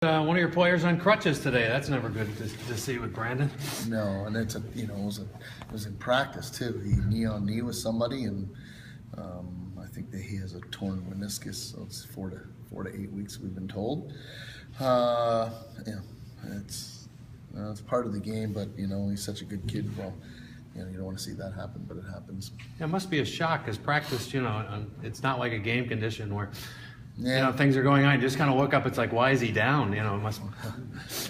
One of your players on crutches today. That's never good to see with Brandon. No, and it was in practice too. He knee on knee with somebody, and I think that he has a torn meniscus, so it's 4 to 8 weeks we've been told. It's part of the game, but he's such a good kid. Well, you don't want to see that happen, but it happens. It must be a shock because practice, it's not like a game condition where. Yeah. Things are going on. You just kind of look up. It's like, why is he down? It must.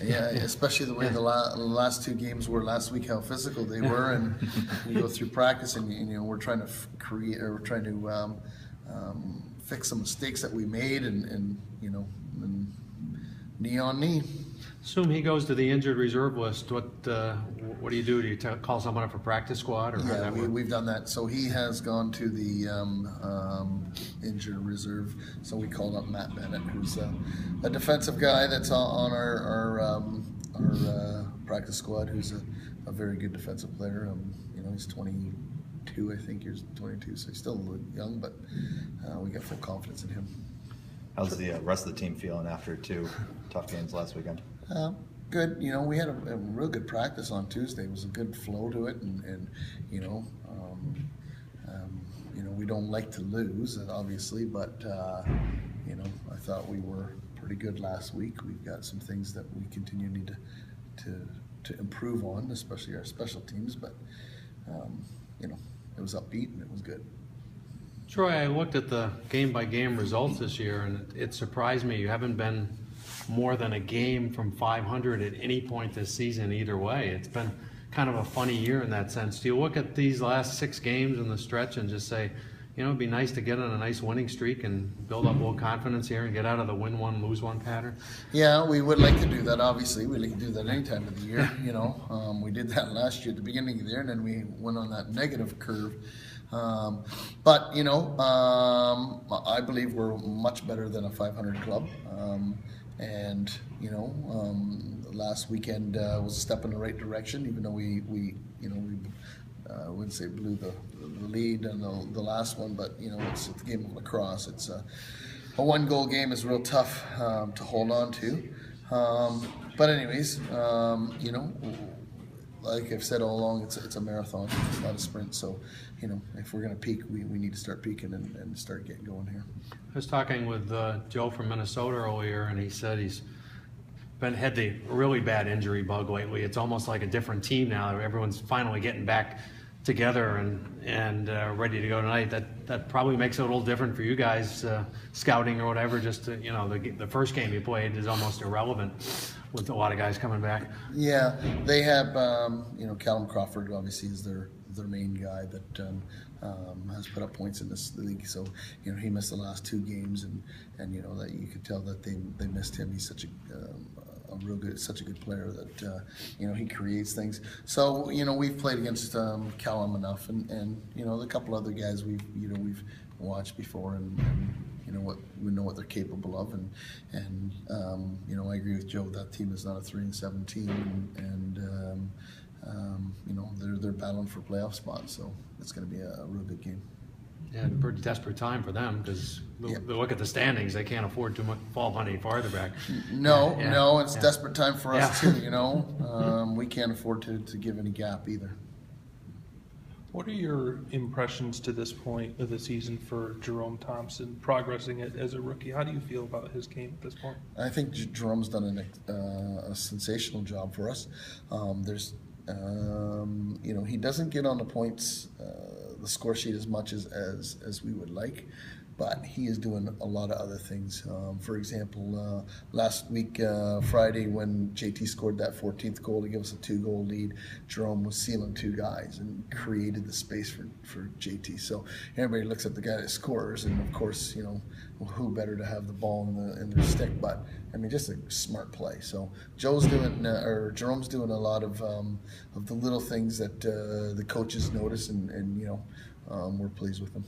Yeah, especially the way the last two games were last week, how physical they were, and you go through practice, and we're trying to fix some mistakes that we made, and knee on knee. Assume he goes to the injured reserve list. What do you do? Do you call someone up for practice squad? Or yeah, we've done that. So he has gone to the injured reserve. So we called up Matt Bennett, who's a defensive guy that's on our practice squad, who's a very good defensive player. He's 22, I think. He's 22, so he's still a little young, but we got full confidence in him. How's the rest of the team feeling after 2 tough games last weekend? Good. We had a real good practice on Tuesday. It was a good flow to it, and we don't like to lose, obviously, but I thought we were pretty good last week. We've got some things that we need to improve on, especially our special teams, but it was upbeat and it was good. Troy, I looked at the game-by-game results this year, and it surprised me. You haven't been more than a game from 500 at any point this season either way. It's been kind of a funny year in that sense. Do you look at these last 6 games in the stretch and just say, it'd be nice to get on a nice winning streak and build up a little confidence here and get out of the win one, lose one pattern? Yeah, we would like to do that, obviously. We'd like to do that any time of the year, We did that last year at the beginning of the year, and then we went on that negative curve. But I believe we're much better than a 500 club. Last weekend was a step in the right direction, even though we I wouldn't say blew the lead in the last one, but it's a game of lacrosse. It's a 1-goal game is real tough to hold on to. But anyways, like I've said all along, it's a marathon, it's not a sprint. So, if we're going to peak, we need to start peaking and start getting going here. I was talking with Joe from Minnesota earlier, and he said he's had the really bad injury bug lately. It's almost like a different team now. Everyone's finally getting back together and ready to go tonight. That probably makes it a little different for you guys, scouting or whatever. Just the first game you played is almost irrelevant with a lot of guys coming back. Yeah, they have Callum Crawford obviously is their main guy that has put up points in this league. So he missed the last 2 games, and that you could tell that they missed him. He's such such a good player that he creates things. So we've played against Callum enough, and a couple other guys we've watched before, and we know what they're capable of, and I agree with Joe. That team is not a 3-7 team, and they're battling for playoff spots, so it's going to be a real good game. Yeah, a pretty desperate time for them because look at the standings. They can't afford to fall any farther back. No, it's a desperate time for us too. We can't afford to give any gap either. What are your impressions to this point of the season for Jerome Thompson, progressing it as a rookie? How do you feel about his game at this point? I think Jerome's done a sensational job for us. He doesn't get on the points, the score sheet as much as we would like, but he is doing a lot of other things. For example, last week, Friday, when JT scored that 14th goal to give us a 2-goal lead, Jerome was sealing 2 guys and created the space for JT. So everybody looks at the guy that scores, and of course, who better to have the ball in their stick? But just a smart play. So Jerome's doing a lot of the little things that the coaches notice, and we're pleased with them.